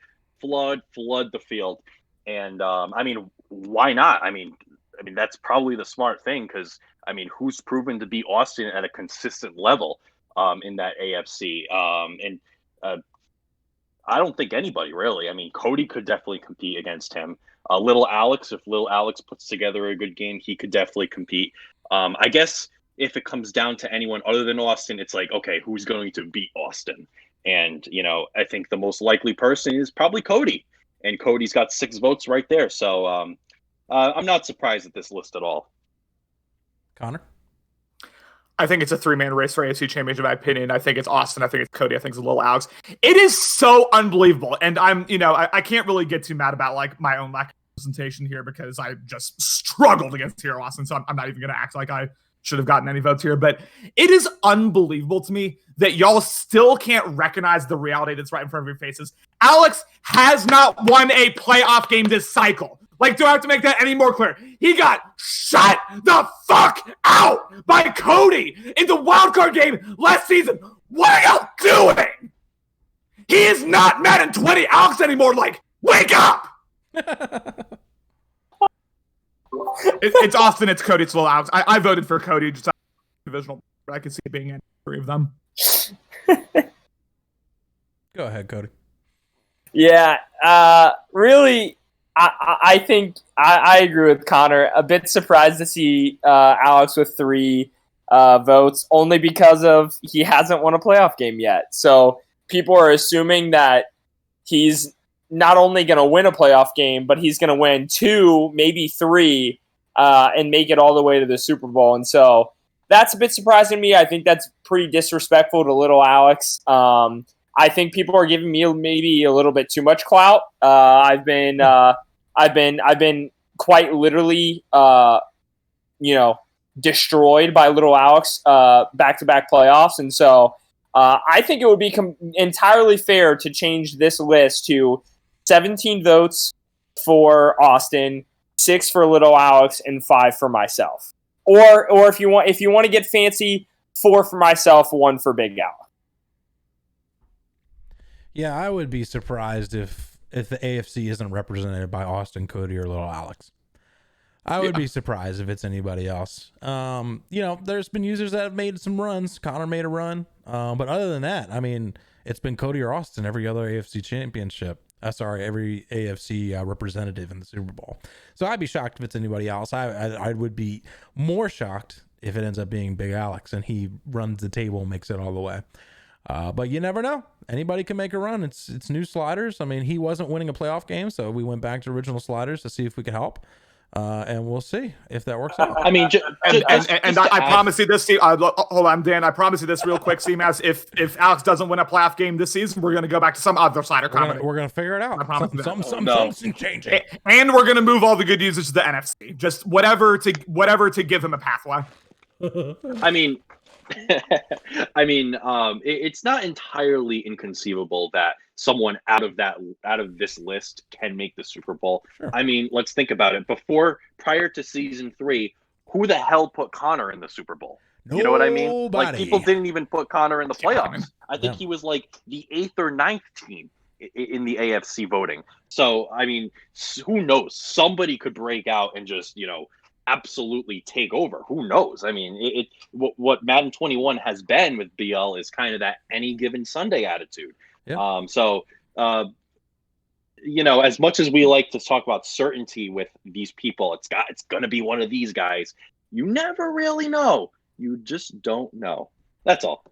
the field. And I mean, why not? I mean, that's probably the smart thing, because I mean, who's proven to be Austin at a consistent level in that AFC? I don't think anybody really. I mean, Cody could definitely compete against him. Little Alex, if Little Alex puts together a good game, he could definitely compete. I guess if it comes down to anyone other than Austin, it's like, okay, who's going to beat Austin? And I think the most likely person is probably Cody. And Cody's got 6 votes right there. So I'm not surprised at this list at all. Connor? I think it's a 3-man race for AFC Championship, in my opinion. I think it's Austin. I think it's Cody. I think it's Little Alex. It is so unbelievable. And I'm, I can't really get too mad about like my own lack of representation here, because I just struggled against Hero Austin. So I'm not even going to act like I should have gotten any votes here. But it is unbelievable to me that y'all still can't recognize the reality that's right in front of your faces. Alex has not won a playoff game this cycle. Like, do I have to make that any more clear? He got shut the fuck out by Cody in the wildcard game last season. What are y'all doing? He is not Madden 20 Alex anymore. Like, wake up! It's Austin, it's Cody, it's Little Alex. I voted for Cody, just divisional, but I could see it being any 3 of them. Go ahead, Cody. Yeah, really, I think I agree with Connor. A bit surprised to see Alex with 3 votes, only because of he hasn't won a playoff game yet. So people are assuming that he's not only going to win a playoff game, but he's going to win 2, maybe 3, and make it all the way to the Super Bowl. And so that's a bit surprising to me. I think that's pretty disrespectful to Little Alex. I think people are giving me maybe a little bit too much clout. I've been quite literally, destroyed by Little Alex back-to-back playoffs, and so I think it would be entirely fair to change this list to 17 votes for Austin, 6 for Little Alex, and 5 for myself. Or if you want to get fancy, 4 for myself, 1 for Big Al. Yeah, I would be surprised if the AFC isn't represented by Austin, Cody, or Little Alex. I would be surprised if it's anybody else. There's been users that have made some runs. Connor made a run. But other than that, I mean, it's been Cody or Austin every other AFC championship. Every AFC representative in the Super Bowl. So I'd be shocked if it's anybody else. I would be more shocked if it ends up being Big Alex and he runs the table and makes it all the way. But you never know. Anybody can make a run. It's new sliders. I mean, he wasn't winning a playoff game, so we went back to original sliders to see if we could help. And we'll see if that works out. I mean, I promise you this. Hold on, Dan. I promise you this real quick, CMAS. If Alex doesn't win a playoff game this season, we're going to go back to some other slider comedy. We're gonna figure it out. I promise Something changing. And we're going to move all the good users to the NFC. Just whatever to give him a pathway. I mean, it's not entirely inconceivable that someone out of this list can make the Super Bowl. Sure. I mean, let's think about it. Prior to season 3, who the hell put Connor in the Super Bowl? Nobody. You know what I mean? Like, people didn't even put Connor in the playoffs. I think he was like the 8th or 9th team in the AFC voting. So, I mean, who knows? Somebody could break out and just, absolutely take over. Who knows? I mean, what Madden 21 has been with BL is kind of that any given Sunday attitude. Yeah. As much as we like to talk about certainty with these people, it's going to be one of these guys. You never really know. You just don't know. That's all.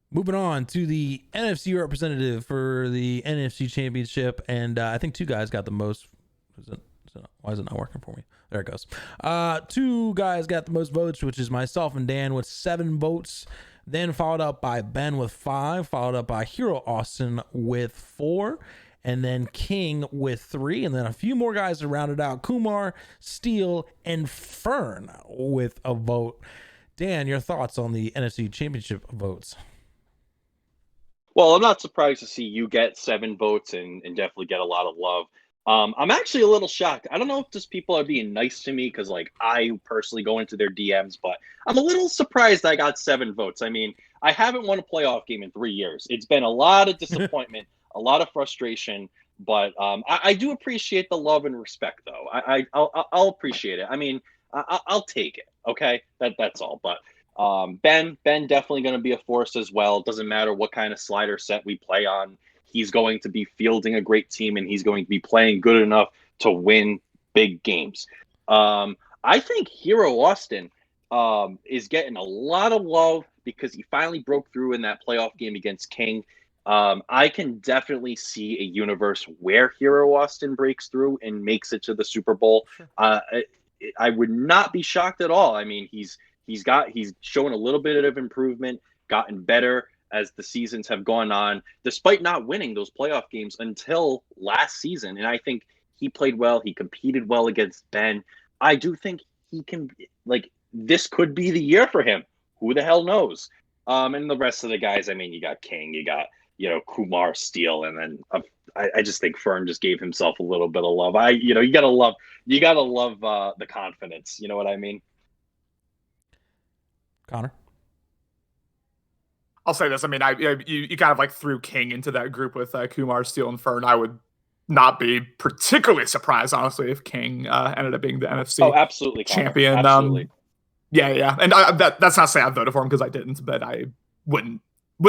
Moving on to the NFC representative for the NFC Championship, and I think 2 guys got the most. Why is it not working for me? There it goes. 2 guys got the most votes, which is myself and Dan with 7 votes. Then followed up by Ben with 5, followed up by Hero Austin with 4, and then King with 3, and then a few more guys to round it out. Kumar, Steele, and Fern with a vote. Dan, your thoughts on the NFC Championship votes? Well, I'm not surprised to see you get 7 votes and definitely get a lot of love. I'm actually a little shocked. I don't know if just people are being nice to me because, like, I personally go into their DMs, but I'm a little surprised I got 7 votes. I mean, I haven't won a playoff game in 3 years. It's been a lot of disappointment, a lot of frustration, but I do appreciate the love and respect, though. I'll appreciate it. I mean, I'll take it. Okay, that's all. But Ben definitely going to be a force as well. Doesn't matter what kind of slider set we play on. He's going to be fielding a great team, and he's going to be playing good enough to win big games. I think Hero Austin is getting a lot of love because he finally broke through in that playoff game against King. I can definitely see a universe where Hero Austin breaks through and makes it to the Super Bowl. Sure. I would not be shocked at all. I mean, he's shown a little bit of improvement, gotten better as the seasons have gone on, despite not winning those playoff games until last season. And I think he played well. He competed well against Ben. I do think he can, this could be the year for him. Who the hell knows? And the rest of the guys, I mean, you got King, you got, Kumar, Steele, and then I just think Fern just gave himself a little bit of love. You gotta love the confidence. You know what I mean? Connor? I'll say this. I mean, you kind of like threw King into that group with Kumar, Steele, and Fern. I would not be particularly surprised, honestly, if King ended up being the NFC absolutely, champion. Absolutely. Yeah. And that's not to say I voted for him because I didn't, but I wouldn't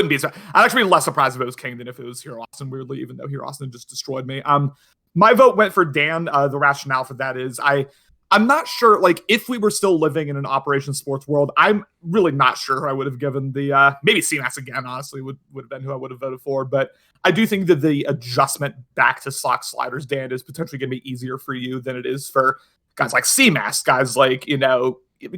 be surprised. I'd actually be less surprised if it was King than if it was Hero Austin, weirdly, even though Hero Austin just destroyed me. My vote went for Dan. The rationale for that is I'm not sure, if we were still living in an Operation Sports world, I'm really not sure who I would have given the, maybe CMAS again, honestly, would have been who I would have voted for. But I do think that the adjustment back to sock sliders, Dan, is potentially going to be easier for you than it is for guys like CMAS, guys like,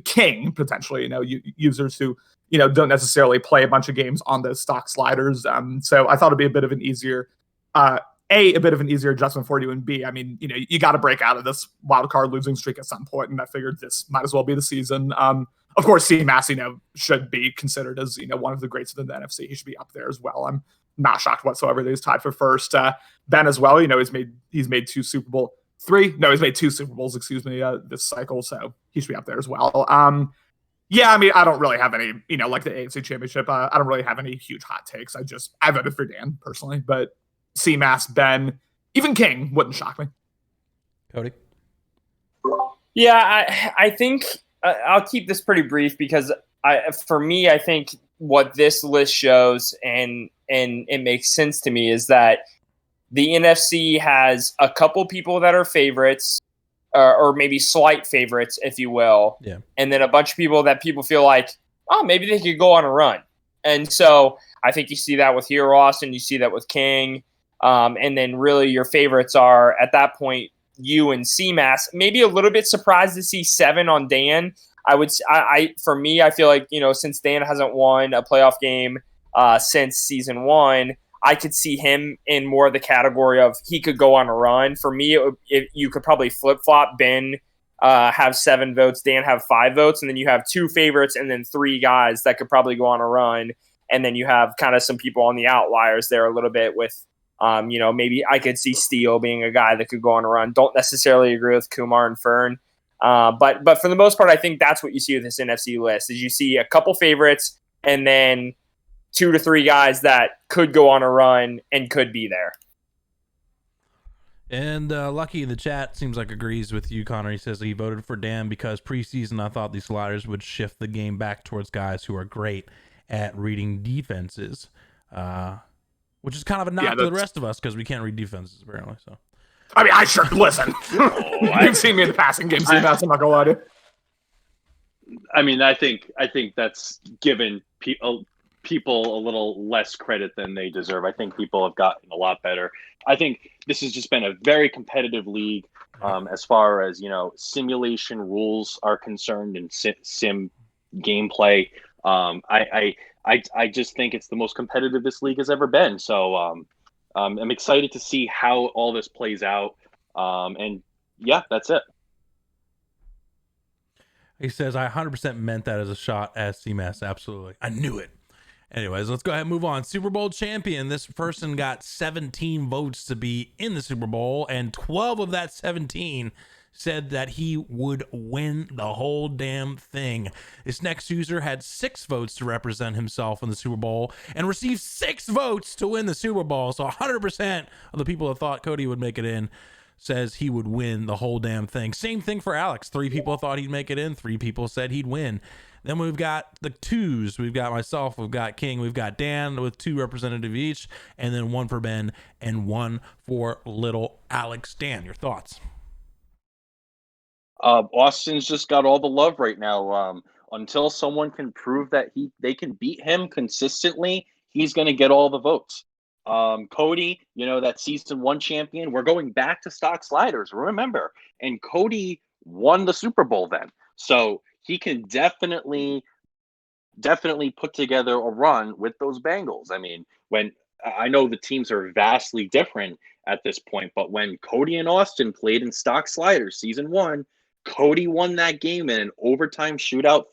King, potentially, users who, don't necessarily play a bunch of games on those stock sliders. So I thought it'd be a bit of an easier, a bit of an easier adjustment for you, and B, I mean, you got to break out of this wild card losing streak at some point, and I figured this might as well be the season. Of course, CMAS, should be considered as, one of the greats within the NFC. He should be up there as well. I'm not shocked whatsoever that he's tied for first. Ben as well, he's made 2 Super Bowl. 3? No, he's made 2 Super Bowls, this cycle, so he should be up there as well. Yeah, I mean, I don't really have any, like the AFC Championship, I don't really have any huge hot takes. I voted for Dan, personally, but CMAS, Ben, even King wouldn't shock me. Cody? Yeah, I think I'll keep this pretty brief because for me, I think what this list shows and it makes sense to me is that the NFC has a couple people that are favorites or maybe slight favorites, if you will. Yeah. And then a bunch of people that people feel like, oh, maybe they could go on a run. And so I think you see that with Hero Austin. You see that with King. And then really your favorites are at that point, you and CMAS. Maybe a little bit surprised to see 7 on Dan. For me, I feel like, since Dan hasn't won a playoff game since season 1, I could see him in more of the category of he could go on a run. For me, you could probably flip-flop. Ben have 7 votes, Dan have 5 votes, and then you have 2 favorites and then 3 guys that could probably go on a run. And then you have kind of some people on the outliers there a little bit with, maybe I could see Steele being a guy that could go on a run. Don't necessarily agree with Kumar and Fern. But for the most part, I think that's what you see with this NFC list is you see a couple favorites and then 2 to 3 guys that could go on a run and could be there. And Lucky in the chat seems like agrees with you, Connor. He says he voted for Dan because preseason I thought these sliders would shift the game back towards guys who are great at reading defenses, which is kind of a knock to the rest of us because we can't read defenses apparently. So, I mean, I sure listen. You've seen me in the passing games. I'm not gonna lie to you. I mean, I think that's given people a little less credit than they deserve. I think people have gotten a lot better. I think this has just been a very competitive league as far as, simulation rules are concerned and sim gameplay. I just think it's the most competitive this league has ever been. So I'm excited to see how all this plays out. And yeah, that's it. He says, I 100% meant that as a shot at CMAS. Absolutely. I knew it. Anyways, let's go ahead and move on. Super Bowl champion. This person got 17 votes to be in the Super Bowl, and 12 of that 17 said that he would win the whole damn thing. This next user had 6 votes to represent himself in the Super Bowl and received 6 votes to win the Super Bowl. So 100% of the people that thought Cody would make it in says he would win the whole damn thing. Same thing for Alex. 3 people thought he'd make it in. 3 people said he'd win. Then we've got the 2s. We've got myself. We've got King. We've got Dan with 2 representative each. And then 1 for Ben and 1 for little Alex. Dan, your thoughts? Austin's just got all the love right now. Until someone can prove that they can beat him consistently, he's going to get all the votes. Cody, that season 1 champion, we're going back to stock sliders, remember, and Cody won the Super Bowl then. So he can definitely put together a run with those Bengals. I mean, when I know the teams are vastly different at this point, but when Cody and Austin played in stock sliders season 1, Cody won that game in an overtime shootout,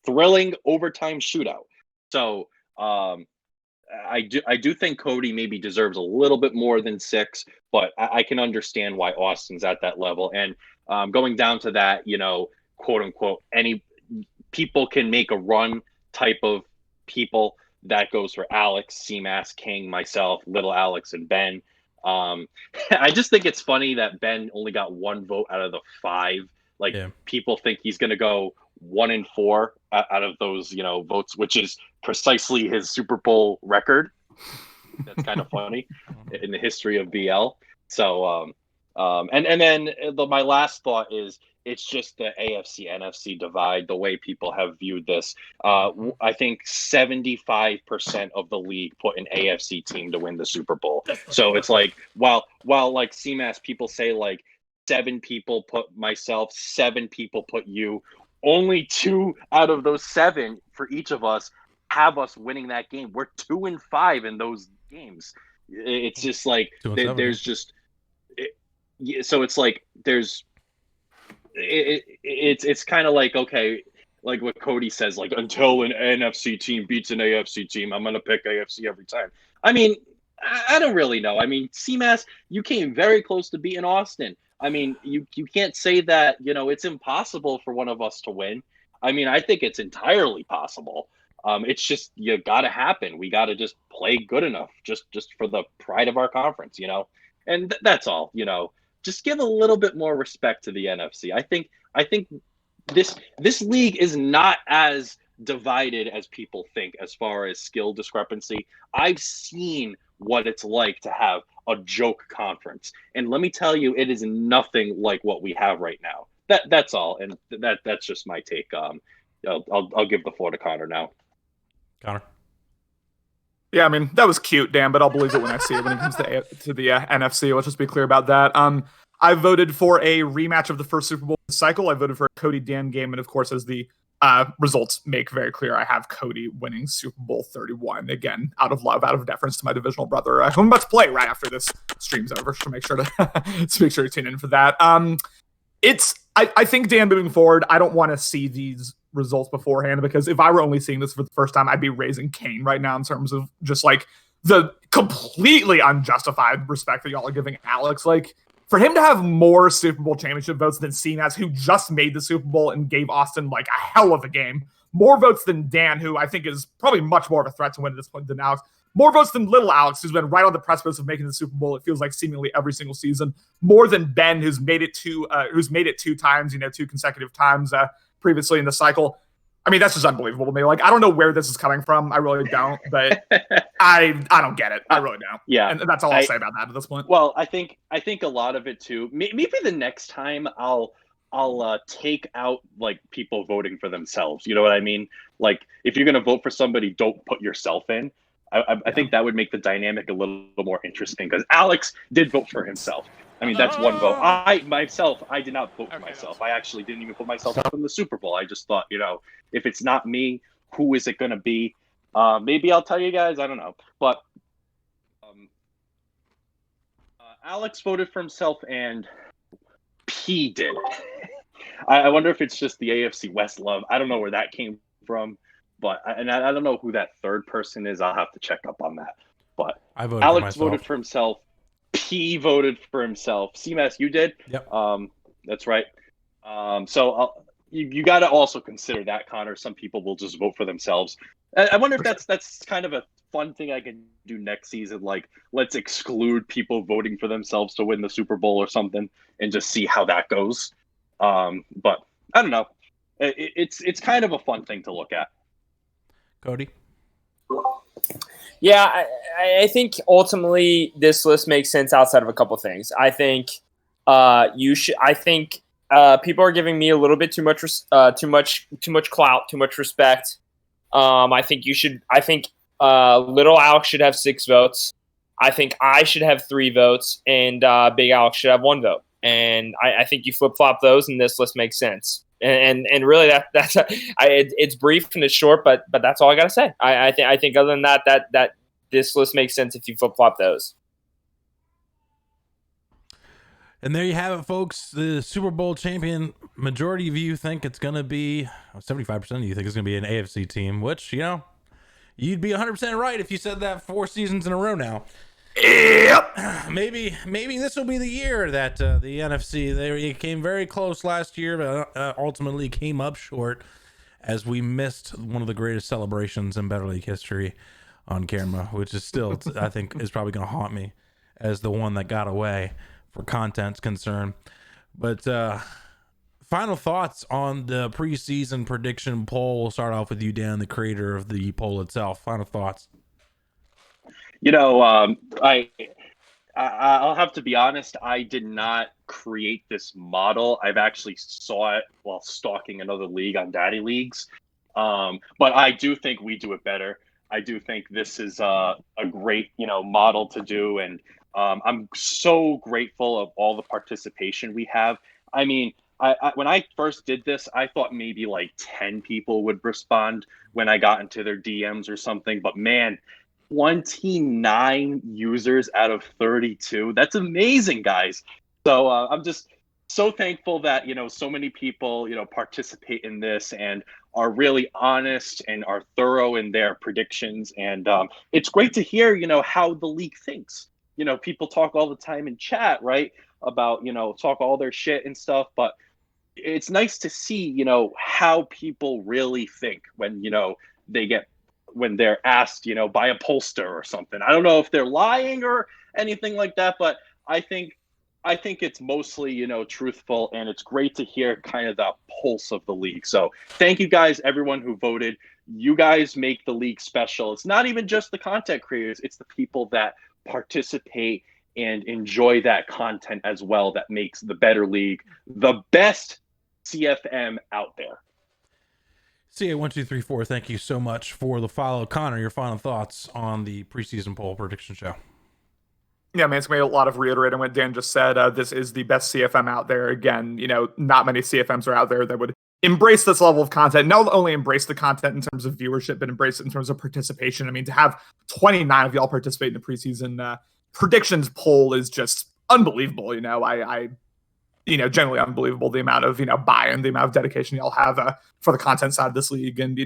thrilling overtime shootout. So I do think Cody maybe deserves a little bit more than 6, but I can understand why Austin's at that level. And going down to that, quote unquote, any people can make a run type of people. That goes for Alex, CMAS, King, myself, little Alex, and Ben. I just think it's funny that Ben only got 1 vote out of the 5. People think he's going to go 1 and 4 out of those, votes, which is precisely his Super Bowl record. That's kind of funny in the history of BL. So, and then my last thought is it's just the AFC NFC divide, the way people have viewed this. I think 75% of the league put an AFC team to win the Super Bowl. So it's like, while like CMAS people say like 7 people put myself, 7 people put you, only 2 out of those 7 for each of us have us winning that game. We're 2 and 5 in those games. It's just like there's just so it's like there's it's kind of like, okay, like what Cody says, like until an NFC team beats an AFC team, I'm gonna pick AFC every time. I mean, I don't really know. I mean, CMAS, you came very close to beating Austin. I mean, you can't say that, it's impossible for one of us to win. I mean, I think it's entirely possible. It's just, you got to happen. We got to just play good enough just for the pride of our conference, and that's all, just give a little bit more respect to the NFC. I think this league is not as divided as people think as far as skill discrepancy. I've seen what it's like to have a joke conference, and let me tell you, it is nothing like what we have right now. That's all, and that's just my take. I'll give the floor to Connor now. Connor. Yeah, I mean, that was cute, Dan, but I'll believe it when I see it when it comes to the NFC. Let's just be clear about that. I voted for a rematch of the first Super Bowl cycle. I voted for a Cody Dan game, and of course, as the results make very clear, I have Cody winning Super Bowl 31 again, out of love, out of deference to my divisional brother. I'm about to play right after this stream's over, so make sure to tune in for that. I think, Dan, moving forward, I don't want to see these results beforehand, because if I were only seeing this for the first time, I'd be raising Cain right now in terms of just like the completely unjustified respect that y'all are giving Alex. Like, for him to have more Super Bowl championship votes than CMAS, who just made the Super Bowl and gave Austin like a hell of a game, more votes than Dan, who I think is probably much more of a threat to win at this point than Alex, more votes than little Alex, who's been right on the precipice of making the Super Bowl, it feels like seemingly every single season, more than Ben, who's made it two times, 2 consecutive times previously in the cycle. I mean, that's just unbelievable to me. Like, I don't know where this is coming from. I really don't, but I don't get it. I really don't. Yeah. And that's all I'll say about that at this point. Well, I think a lot of it too, maybe the next time I'll take out like people voting for themselves. You know what I mean? Like, if you're going to vote for somebody, don't put yourself in. I think that would make the dynamic a little more interesting, because Alex did vote for himself. I mean, that's one vote. I did not vote for myself. I actually didn't even put myself up in the Super Bowl. I just thought, if it's not me, who is it going to be? Maybe I'll tell you guys. I don't know. But Alex voted for himself, and P did. I wonder if it's just the AFC West love. I don't know where that came from, but I don't know who that third person is. I'll have to check up on that. But Alex voted for himself. P voted for himself. CMAS, you did? Yep. That's right. So you got to also consider that, Connor. Some people will just vote for themselves. I wonder if that's kind of a fun thing I can do next season. Like, let's exclude people voting for themselves to win the Super Bowl or something, and just see how that goes. But I don't know. It's kind of a fun thing to look at. Cody? Yeah, I think ultimately this list makes sense outside of a couple things. I think people are giving me a little bit too much clout, too much respect. I think little Alex should have 6 votes. I think I should have 3 votes, and big Alex should have 1 vote. And I think you flip flop those, and this list makes sense. And really, it's brief and it's short, but that's all I gotta say. I think other than that this list makes sense if you flip flop those. And there you have it, folks. The Super Bowl champion. Majority of you think it's gonna be 75% of you think it's gonna be an AFC team, which you'd be 100% right if you said that 4 seasons in a row now. Yep. Maybe this will be the year that the NFC, they came very close last year, but ultimately came up short, as we missed one of the greatest celebrations in Better League history on camera, which is still, I think, is probably going to haunt me as the one that got away for content's concern. But final thoughts on the preseason prediction poll. We'll start off with you, Dan, the creator of the poll itself. Final thoughts. I'll have to be honest. I did not create this model. I've actually saw it while stalking another league on Daddy Leagues. But I do think we do it better. I do think this is a great, model to do. And I'm so grateful of all the participation we have. I mean, when I first did this, I thought maybe like 10 people would respond when I got into their DMs or something. But man, 29 users out of 32. That's amazing, guys. So I'm just so thankful that, so many people, participate in this and are really honest and are thorough in their predictions. And it's great to hear, how the league thinks. People talk all the time in chat, right? About, talk all their shit and stuff. But it's nice to see, how people really think when, when they're asked, by a pollster or something. I don't know if they're lying or anything like that, but I think it's mostly, truthful, and it's great to hear kind of the pulse of the league. So thank you guys, everyone who voted. You guys make the league special. It's not even just the content creators, it's the people that participate and enjoy that content as well that makes the Better League the best CFM out there. CA1234, thank you so much for the follow. Connor, your final thoughts on the preseason poll prediction show. Yeah, man, it's going to be a lot of reiterating what Dan just said. This is the best CFM out there. Again, not many CFMs are out there that would embrace this level of content. Not only embrace the content in terms of viewership, but embrace it in terms of participation. I mean, to have 29 of y'all participate in the preseason predictions poll is just unbelievable. Generally unbelievable, the amount of, buy-in, the amount of dedication y'all have for the content side of this league. And,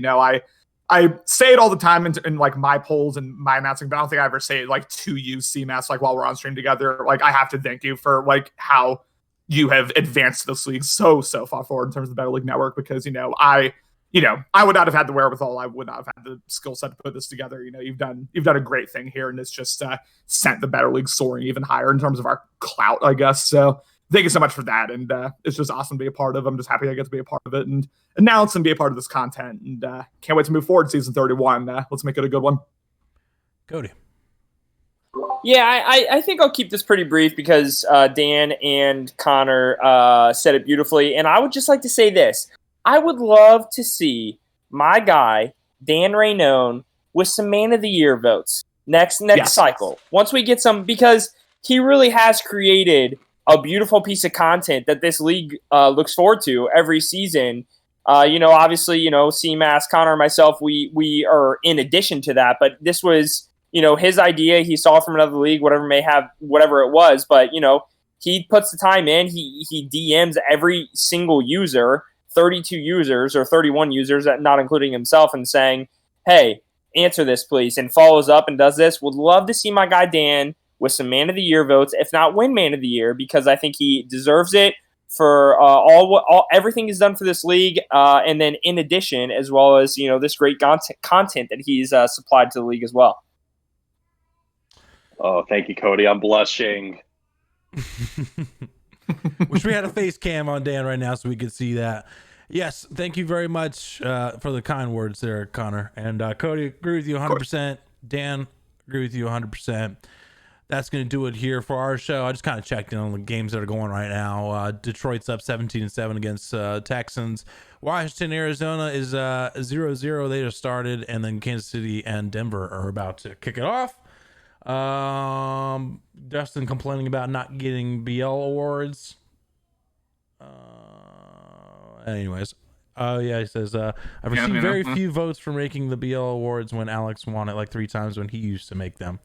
I say it all the time in like my polls and my announcing, but I don't think I ever say it like to you, CMAS, like while we're on stream together. Like, I have to thank you for like how you have advanced this league so far forward in terms of the Better League Network, because, I would not have had the wherewithal. I would not have had the skill set to put this together. You've done a great thing here, and it's just sent the Better League soaring even higher in terms of our clout, I guess. So thank you so much for that. And it's just awesome to be a part of. I'm just happy I get to be a part of it and announce and be a part of this content. And can't wait to move forward season 31. Let's make it a good one. Cody. Yeah, I think I'll keep this pretty brief because Dan and Connor said it beautifully. And I would just like to say this. I would love to see my guy, Dan Raynone, with some Man of the Year votes next cycle. Once we get some, because he really has created a beautiful piece of content that this league looks forward to every season. Obviously, CMAS, Connor, and myself, we are in addition to that, but this was, his idea. He saw it from another league, whatever it was, but, he puts the time in. He DMs every single user, 32 users or 31 users, not including himself, and saying, hey, answer this, please, and follows up and does this. Would love to see my guy Dan with some Man of the Year votes, if not win Man of the Year, because I think he deserves it for everything he's done for this league, and then in addition, as well as this great content that he's supplied to the league as well. Oh, thank you, Cody. I'm blushing. Wish we had a face cam on Dan right now so we could see that. Yes, thank you very much for the kind words there, Connor. And Cody, agree with you 100%. Dan, agree with you 100%. That's going to do it here for our show. I just kind of checked in on the games that are going right now. Detroit's up 17-7 against Texans. Washington, Arizona is 0-0. They just started. And then Kansas City and Denver are about to kick it off. Dustin complaining about not getting BL awards. Anyways. Oh, yeah, he says, I've received very few votes for making the BL awards when Alex won it like 3 times when he used to make them.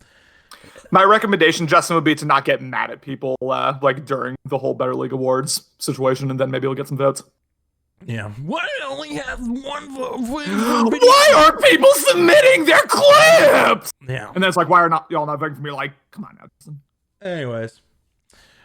My recommendation, Justin, would be to not get mad at people like during the whole Better League Awards situation, and then maybe we'll get some votes. Yeah. Why do I only have one vote? Why aren't people submitting their clips? Yeah. And then it's like, why are y'all not voting for me? Like, come on now, Justin. Anyways.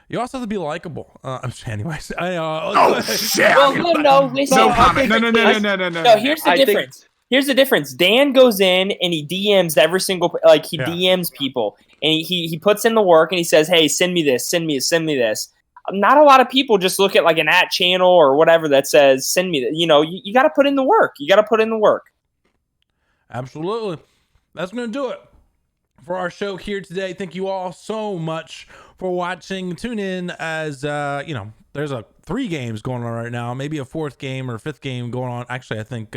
You also have to be likable. Anyways. Oh, shit. Well, no, listen. No comment. No. Here's the difference. Here's the difference. Dan goes in and he DMs every single, DMs people, and he puts in the work and he says, hey, send me this. Not a lot of people just look at like an @channel or whatever that says, send me that. You got to put in the work. Absolutely. That's going to do it for our show here today. Thank you all so much for watching. Tune in as, there's 3 games going on right now, maybe a 4th game or 5th game going on. Actually, I think,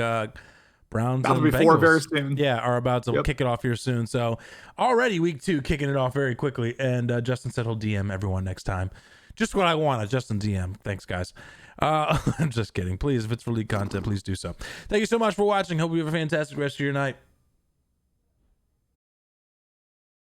Browns and Bengals, very soon. Yeah, are about to kick it off here soon. So already week 2 kicking it off very quickly. And Justin said he'll DM everyone next time. Just what I wanted, Justin DM. Thanks, guys. I'm just kidding. Please, if it's for league content, please do so. Thank you so much for watching. Hope you have a fantastic rest of your night.